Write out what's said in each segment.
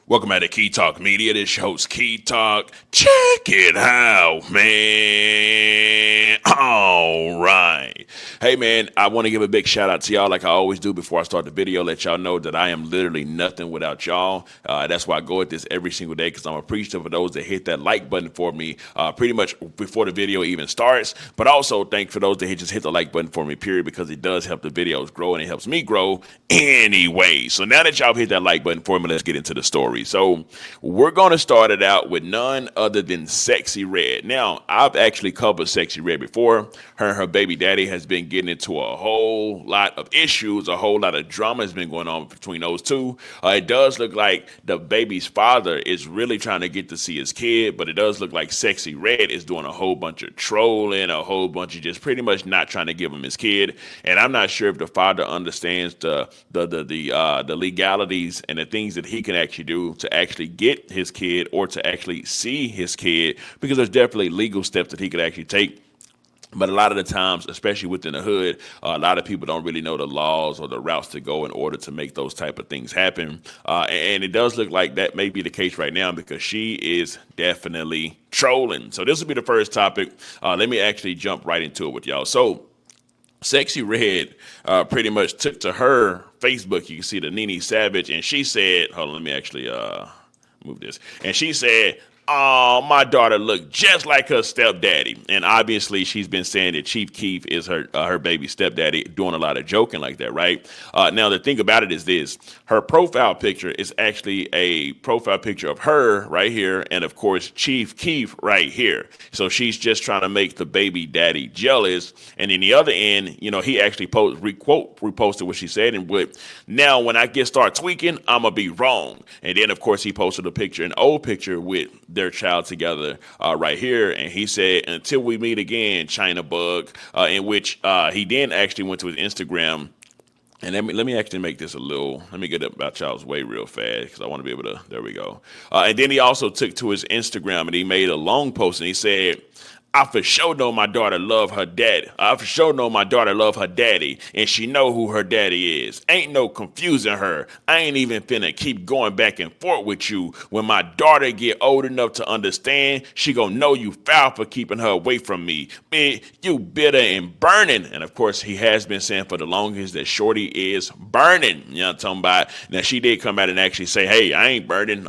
Welcome back to Key Talk Media. This your host, Key Talk. Check it out, man. All right. Hey, man, I want to give a big shout out to y'all like I always do before I start the video. Let y'all know that I am literally nothing without y'all. That's why I go at this every single day because I'm appreciative of those that hit that like button for me pretty much before the video even starts. But also thank for those that just hit the like button for me, period, because it does help the videos grow and it helps me grow anyway. So now that y'all hit that like button for me, let's get into the story. So we're going to start it out with none other than Sexyy Red. Now, I've actually covered Sexyy Red before. Her and her baby daddy has been getting into a whole lot of issues, a whole lot of drama has been going on between those two. It does look like the baby's father is really trying to get to see his kid, but it does look like Sexyy Red is doing a whole bunch of trolling, a whole bunch of just pretty much not trying to give him his kid. And I'm not sure if the father understands the legalities and the things that he can actually do to actually get his kid or to actually see his kid, because there's definitely legal steps that he could actually take. But a lot of the times, especially within the hood, a lot of people don't really know the laws or the routes to go in order to make those type of things happen. And it does look like that may be the case right now because she is definitely trolling. So this will be the first topic. Let me actually jump right into it with y'all. So Sexyy Red pretty much took to her Facebook. You can see the Nene Savage, and she said, hold on, let me actually move this. And she said, "Oh, my daughter looked just like her stepdaddy." And obviously, she's been saying that Chief Keef is her baby stepdaddy, doing a lot of joking like that, right? Now, the thing about it is this: her profile picture is actually a profile picture of her right here, and of course, Chief Keef right here. So she's just trying to make the baby daddy jealous. And in the other end, he actually reposted what she said, and what now when I start tweaking, I'ma be wrong. And then, of course, he posted a picture, an old picture with their child together right here, and he said, "Until we meet again, China Bug," in which he then actually went to his Instagram. And let me actually make this a little. Let me get up about y'all's way real fast because I want to be able to. There we go. And then he also took to his Instagram and he made a long post and he said, "I for sure know my daughter love her daddy. I for sure know my daughter love her daddy, and she know who her daddy is. Ain't no confusing her. I ain't even finna keep going back and forth with you. When my daughter get old enough to understand, she gonna know you foul for keeping her away from me. Man, you bitter and burning." And of course, he has been saying for the longest that Shorty is burning. You know what I'm talking about? Now, she did come out and actually say, "Hey, I ain't burning.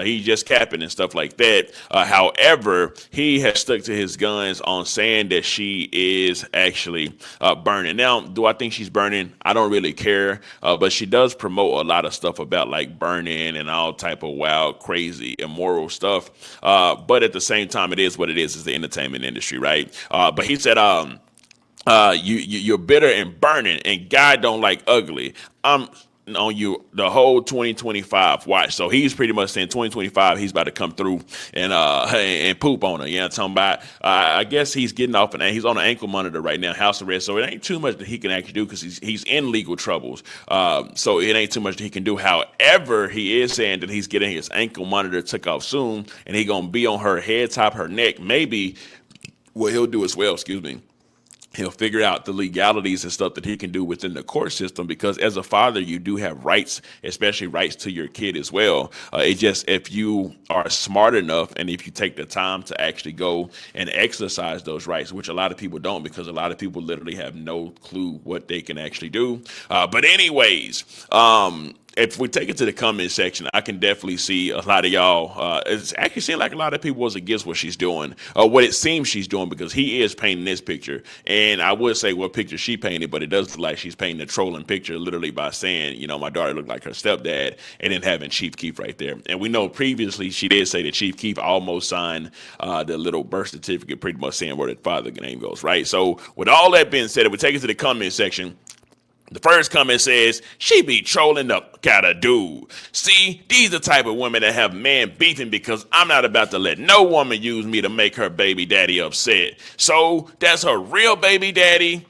He just capping and stuff like that." However, he has stuck to his guns on saying that she is actually burning. Now, do I think she's burning? I don't really care, but she does promote a lot of stuff about like burning and all type of wild, crazy, immoral stuff. But at the same time, it is what it is. It's the entertainment industry, right? But he said, you're bitter and burning, and God don't like ugly. I'm on you the whole 2025 watch." So he's pretty much saying 2025 he's about to come through and poop on her. You know what I'm talking about? I guess he's getting off and he's on an ankle monitor right now, house arrest. So it ain't too much that he can actually do because he's in legal troubles. So it ain't too much that he can do. However, he is saying that he's getting his ankle monitor took off soon, and he gonna be on her head, top, her neck. Maybe what he'll do as well. Excuse me, he'll figure out the legalities and stuff that he can do within the court system, because as a father you do have rights, especially rights to your kid as well. It just, if you are smart enough and if you take the time to actually go and exercise those rights, which a lot of people don't, because a lot of people literally have no clue what they can actually do. But anyways, if we take it to the comment section, I can definitely see a lot of y'all. It's actually seeing like a lot of people was against what she's doing, what it seems she's doing, because he is painting this picture. And I would say what picture she painted, but it does look like she's painting a trolling picture, literally by saying, my daughter looked like her stepdad, and then having Chief Keef right there. And we know previously she did say that Chief Keef almost signed the little birth certificate, pretty much saying where the father name goes, right? So with all that being said, if we take it to the comment section, the first comment says, "She be trolling the kind of dude. See, these the type of women that have men beefing because I'm not about to let no woman use me to make her baby daddy upset. So that's her real baby daddy."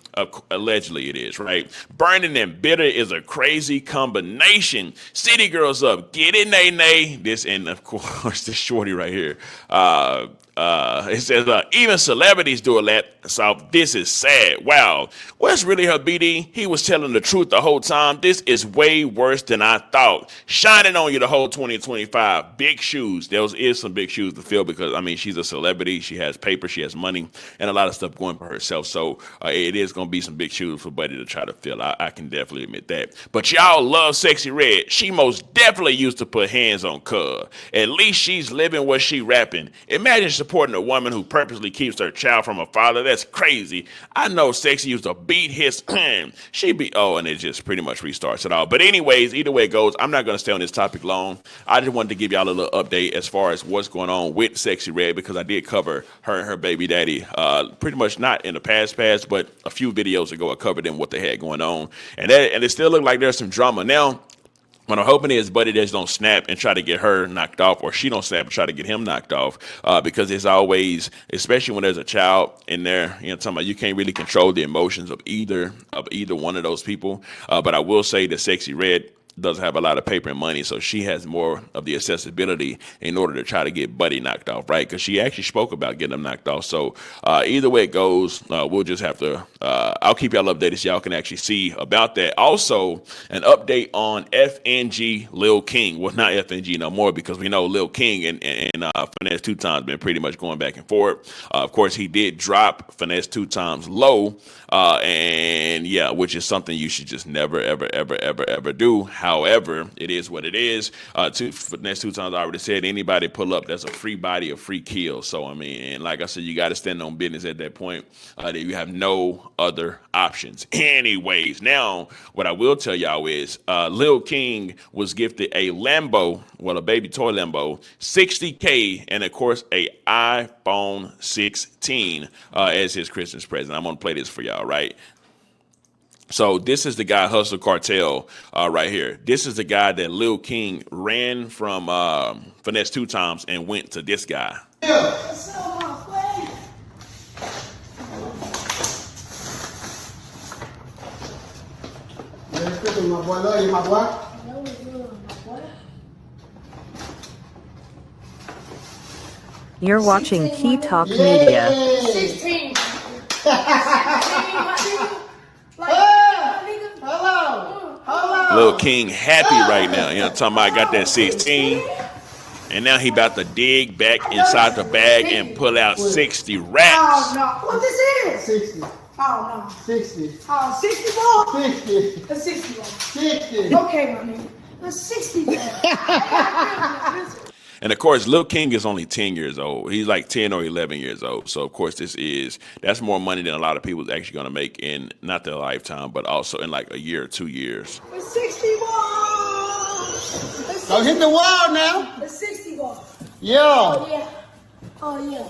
Allegedly it is, right? "Burning and bitter is a crazy combination. City girls up, get it, nay nay." This, and of course, this shorty right here. It says, even celebrities do a lap off. This is sad. Wow. What's really her BD? He was telling the truth the whole time. This is way worse than I thought. Shining on you the whole 2025. Big shoes. There is some big shoes to fill because, I mean, she's a celebrity. She has paper. She has money and a lot of stuff going for herself. So it is going to be some big shoes for Buddy to try to fill. I can definitely admit that. But y'all love Sexyy Red. She most definitely used to put hands on Cuz. At least she's living what she rapping. Imagine supporting a woman who purposely keeps her child from a father. That's crazy. I know Sexyy used to beat his she be and it just pretty much restarts it all. But anyways, either way it goes, I'm not going to stay on this topic long. I just wanted to give y'all a little update as far as what's going on with Sexyy Red because I did cover her and her baby daddy pretty much not in the past, but a few videos ago I covered them what they had going on. And it still looked like there's some drama. Now, what I'm hoping is Buddy just don't snap and try to get her knocked off, or she don't snap and try to get him knocked off, because it's always, especially when there's a child in there, talking about you can't really control the emotions of either one of those people. But I will say that Sexyy Red doesn't have a lot of paper and money, so she has more of the accessibility in order to try to get Buddy knocked off, right? Because she actually spoke about getting him knocked off. So either way it goes, we'll just have to, I'll keep y'all updated so y'all can actually see about that. Also, an update on FNG Lil King. Well, not FNG no more because we know Lil King and Finesse2tymes been pretty much going back and forth. Of course, he did drop Finesse2tymes low, and yeah, which is something you should just never, ever do. However, it is what it is. Finesse2tymes I already said, anybody pull up, that's a free body, a free kill. So, I mean, and like I said, you got to stand on business at that point. That you have no other options. Anyways, now, what I will tell y'all is Lil King was gifted a Lambo, well, a baby toy Lambo, $60K, and of course, a iPhone 16 as his Christmas present. I'm going to play this for y'all, right? So this is the guy, Hustle Cartel, right here. This is the guy that Lil King ran from Finesse2tymes and went to this guy. Yeah. Merry Christmas, my boy. Love you, my boy. You're watching Key Talk Media. 16. Lil King happy right now. Talking about I got that 16. And now he about to dig back inside the bag and pull out 60 racks. Oh, no. What this is? 60. Oh, no. 60. Oh, 60 ball? 60. That's 60 ball. 60. Okay, my nigga. That's 60 ball. And of course, Lil King is only 10 years old. He's like 10 or 11 years old. So of course, that's more money than a lot of people is actually going to make in not their lifetime, but also in like a year or 2 years. That's 60 ball. Don't hit the wall now. That's 60 ball. Yeah. Oh, yeah. Oh, yeah.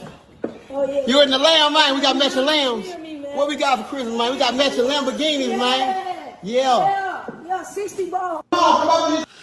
Oh, yeah. You in the lamb, man. We got matching lambs. Hear me, man. What we got for Christmas, man? We got matching Lamborghinis, man. Yeah. Yeah, 60 ball.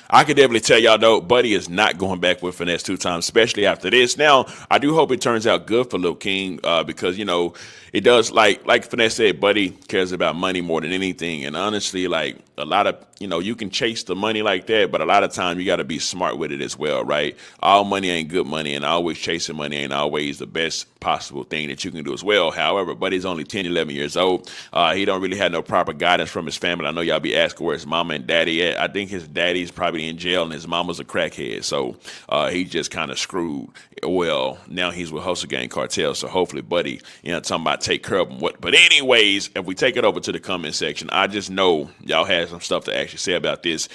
I can definitely tell y'all though, Buddy is not going back with Finesse2tymes, especially after this. Now, I do hope it turns out good for Lil King, because it does like Finesse said, Buddy cares about money more than anything. And honestly, like a lot of you can chase the money like that, but a lot of time you got to be smart with it as well, right? All money ain't good money, and always chasing money ain't always the best possible thing that you can do as well. However, Buddy's only 10, 11 years old. He don't really have no proper guidance from his family. I know y'all be asking where his mama and daddy at. I think his daddy's probably in jail and his mama's a crackhead. So he just kind of screwed. Well, now he's with Hustle Gang Cartel. So hopefully Buddy, talking about take care of him. But anyways, if we take it over to the comment section, I just know y'all had some stuff to actually say about this.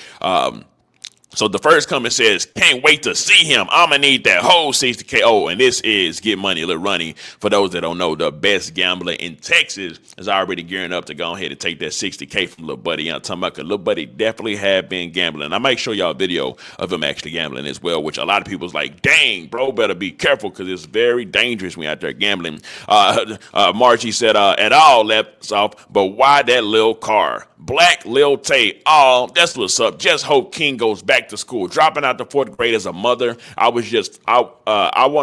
So the first comment says, can't wait to see him. I'm going to need that whole 60K. Oh, and this is Get Money, Lil Runny. For those that don't know, the best gambler in Texas is already gearing up to go ahead and take that 60K from Lil Buddy. I'm talking about, because Lil Buddy definitely have been gambling. I might show y'all a video of him actually gambling as well, which a lot of people's like, dang, bro, better be careful because it's very dangerous when you're out there gambling. Margie said, at all left off, but why that Lil car? Black Lil Tay. Oh, that's what's up. Just hope King goes back back to school, dropping out the fourth grade as a mother. I want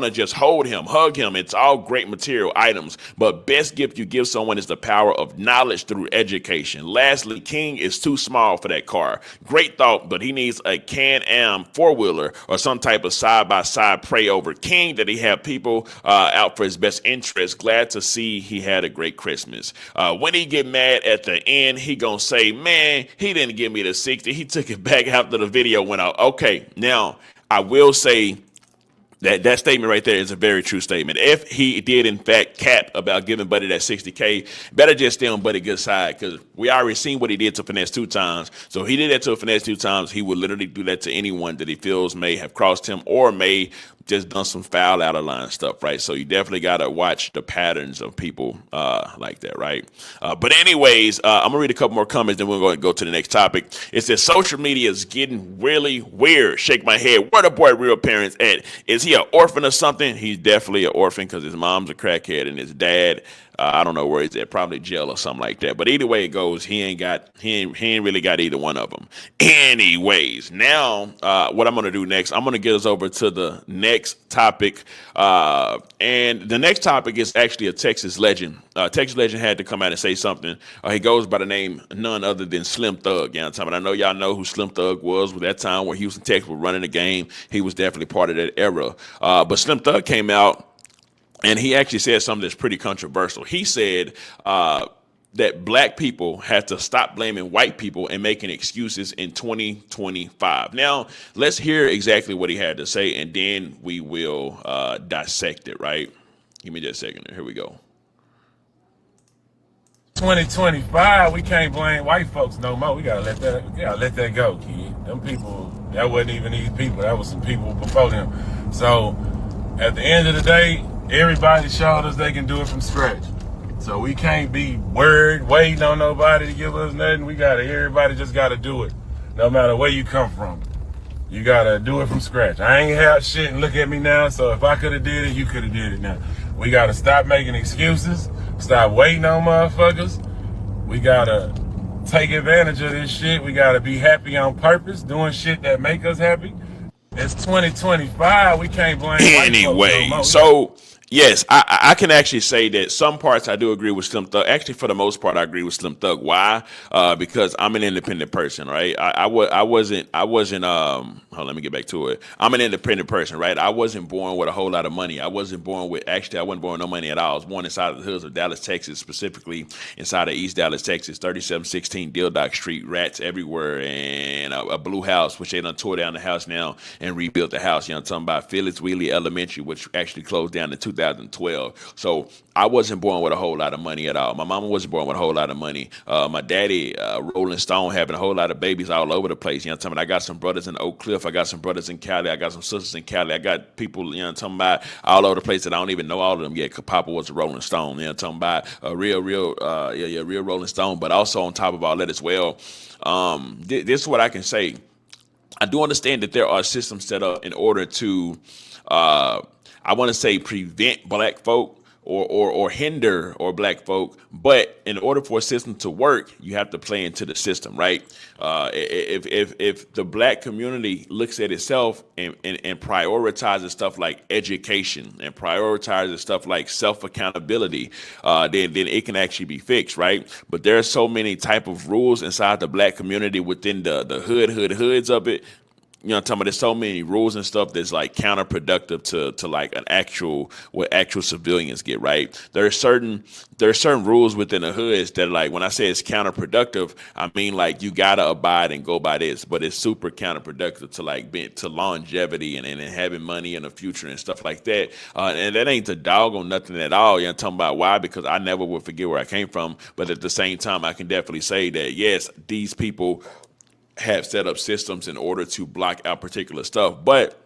to just hold him, hug him. It's all great material items, but best gift you give someone is the power of knowledge through education. Lastly, King is too small for that car. Great thought, but he needs a Can-Am four-wheeler or some type of side-by-side pray over King that he have people out for his best interest. Glad to see he had a great Christmas. When he get mad at the end, he gonna say, man, he didn't give me the 60. He took it back after the video went out. Okay, now I will say that statement right there is a very true statement. If he did in fact cap about giving Buddy that 60K, better just stay on Buddy good side, because we already seen what he did to Finesse2tymes. So if he did that to Finesse2tymes, he would literally do that to anyone that he feels may have crossed him or may just done some foul out of line stuff, right? So you definitely got to watch the patterns of people like that, right? But anyways, I'm gonna read a couple more comments, then we're going to go to the next topic. It says social media is getting really weird. Shake my head. Where the boy real parents at? Is he an orphan or something? He's definitely an orphan because his mom's a crackhead and his dad, I don't know where he's at, probably jail or something like that. But either way it goes, he ain't really got either one of them. Anyways, now what I'm gonna do next, I'm gonna get us over to the next topic, and the next topic is actually a Texas legend. Texas legend had to come out and say something. He goes by the name none other than Slim Thug. You know what I'm talking about? I know y'all know who Slim Thug was with that time where Houston Texas was running the game. He was definitely part of that era. But Slim Thug came out and he actually said something that's pretty controversial. He said that black people have to stop blaming white people and making excuses in 2025. Now, let's hear exactly what he had to say, and then we will dissect it, right? Give me just a second. Here we go. 2025, we can't blame white folks no more. We gotta let that go, kid. Them people, that wasn't even these people. That was some people before them. So, at the end of the day, everybody showed us they can do it from scratch. So we can't be worried, waiting on nobody to give us nothing. Everybody just gotta do it. No matter where you come from. You gotta do it from scratch. I ain't had shit and look at me now, so if I could've did it, you could've did it now. We gotta stop making excuses, stop waiting on motherfuckers. We gotta take advantage of this shit. We gotta be happy on purpose, doing shit that make us happy. It's 2025. We can't blame anyway. So yes, I can actually say that some parts I do agree with Slim Thug. Actually, for the most part, I agree with Slim Thug. Why? Because I'm an independent person, right? I wasn't. Let me get back to it. I'm an independent person, right? I wasn't born with a whole lot of money. I wasn't born with no money at all. I was born inside of the hoods of Dallas, Texas, specifically inside of East Dallas, Texas, 3716 Dildock Street, rats everywhere, and a blue house, which they done tore down the house now and rebuilt the house. You know what I'm talking about? Phyllis Wheatley Elementary, which actually closed down in 2012. So I wasn't born with a whole lot of money at all. My mama wasn't born with a whole lot of money. My daddy, Rolling Stone, having a whole lot of babies all over the place. You know what I'm talking about? I got some brothers in Oak Cliff. I got some brothers in Cali. I got some sisters in Cali. I got people, you know what I'm talking about, all over the place that I don't even know all of them yet. Cause Papa was a Rolling Stone. You know what I'm talking about? A real Rolling Stone. But also on top of all that as well, this is what I can say. I do understand that there are systems set up in order to, I want to say, prevent black folk or hinder or black folk, but in order for a system to work, you have to play into the system, right? If the black community looks at itself and prioritizes stuff like education and prioritizes stuff like self-accountability, then it can actually be fixed, right? But there are so many type of rules inside the black community within the hoods of it. You know what I'm talking about? There's so many rules and stuff that's like counterproductive to like what actual civilians get, right? There are certain rules within the hoods that, like, when I say it's counterproductive, I mean like you gotta abide and go by this, but it's super counterproductive to like to longevity and having money in the future and stuff like that. And that ain't the dog on nothing at all. You know what I'm talking about? Why? Because I never would forget where I came from, but at the same time, I can definitely say that yes, these people have set up systems in order to block out particular stuff. But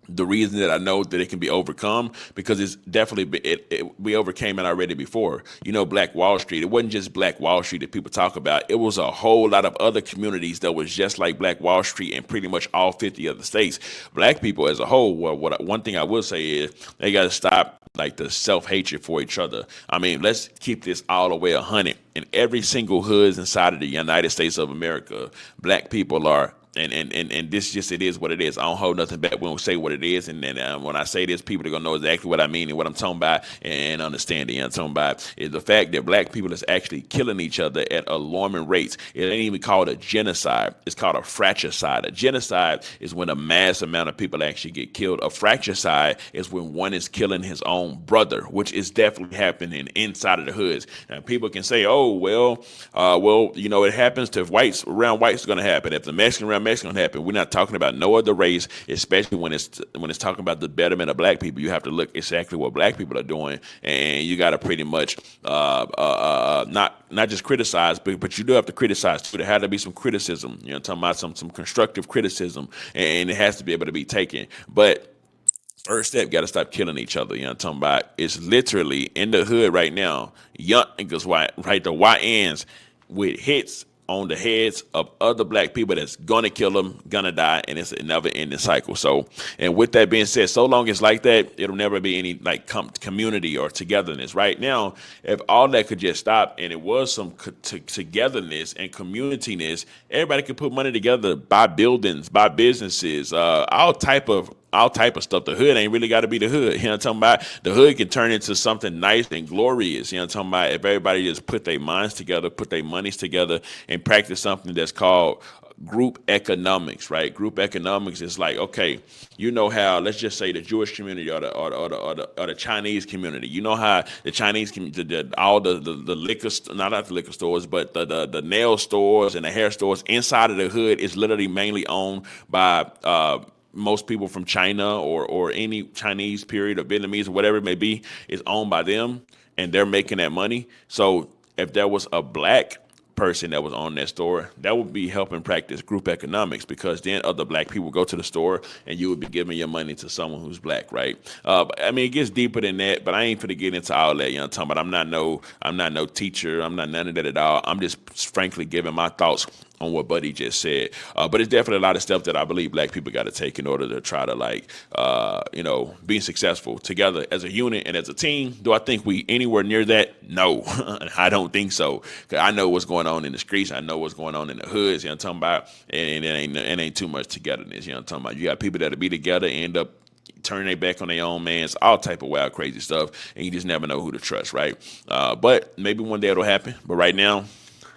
the reason that I know that it can be overcome, because it's definitely we overcame it already before. You know, Black Wall Street, it wasn't just Black Wall Street that people talk about. It was a whole lot of other communities that was just like Black Wall Street in pretty much all 50 other states. Black people as a whole, well, one thing I will say is they got to stop like the self-hatred for each other. I mean, let's keep this all the way 100. In every single hood inside of the United States of America, black people are and this just, it is what it is. I don't hold nothing back when we say what it is, and then when I say this, people are gonna know exactly what I mean and what I'm talking about and understand it. You know what I'm talking about is the fact that black people is actually killing each other at alarming rates. It ain't even called a genocide. It's called a fratricide. A genocide is when a mass amount of people actually get killed. A fratricide is when one is killing his own brother, which is definitely happening inside of the hoods. And people can say, "Oh, well, you know, it happens to whites around whites. It's going to happen. If the Mexican around Mexican, going to happen." We're not talking about no other race, especially when it's talking about the betterment of black people. You have to look exactly what black people are doing, and you got to pretty much not just criticize, but you do have to criticize too. There had to be some criticism. You know, talking about some constructive criticism, and it has to be able to be taken. But first step, got to stop killing each other. You know what I'm talking about? It's literally in the hood right now, young niggas, right, the YNs with hits on the heads of other black people that's gonna kill them, gonna die, and it's a never ending cycle. So, and with that being said, so long as like that, it'll never be any like community or togetherness. Right now, if all that could just stop and it was some togetherness and communityness, everybody could put money together, buy buildings, buy businesses, all type of stuff. The hood ain't really got to be the hood. You know what I'm talking about? The hood can turn into something nice and glorious. You know what I'm talking about? If everybody just put their minds together, put their monies together, and practice something that's called group economics, right? Group economics is like, okay, you know how, let's just say the Jewish community or the Chinese community. You know how the Chinese community, all the liquor, not the liquor stores, but the nail stores and the hair stores inside of the hood is literally mainly owned by most people from China or any Chinese period or Vietnamese or whatever it may be, is owned by them, and they're making that money. So if there was a black person that was on that store, that would be helping practice group economics, because then other black people go to the store and you would be giving your money to someone who's black, right? I mean, it gets deeper than that, but I ain't finna get into all that. You know what I'm talking about? I'm not no teacher. I'm not none of that at all. I'm just frankly giving my thoughts on what Buddy just said. But it's definitely a lot of stuff that I believe black people got to take in order to try to be successful together as a unit and as a team. Do I think we anywhere near that? No, I don't think so. 'Cause I know what's going on in the streets. I know what's going on in the hoods. You know what I'm talking about? And it ain't too much togetherness. You know what I'm talking about? You got people that'll be together, end up turning their back on their own mans, all type of wild, crazy stuff, and you just never know who to trust, right? But maybe one day it'll happen. But right now,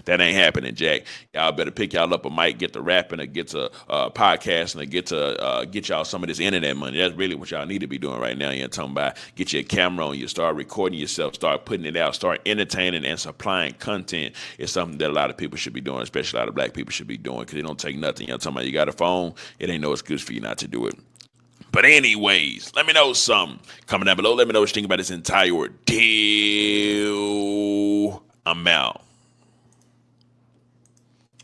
that ain't happening, Jack. Y'all better pick y'all up a mic, get to rapping, or get to podcasting, or get y'all some of this internet money. That's really what y'all need to be doing right now. You're talking about get your camera on, you start recording yourself, start putting it out, start entertaining and supplying content. It's something that a lot of people should be doing, especially a lot of black people should be doing, because it don't take nothing. You're talking about you got a phone, it ain't no excuse for you not to do it. But anyways, let me know something. Comment down below. Let me know what you think about this entire ordeal. I'm out.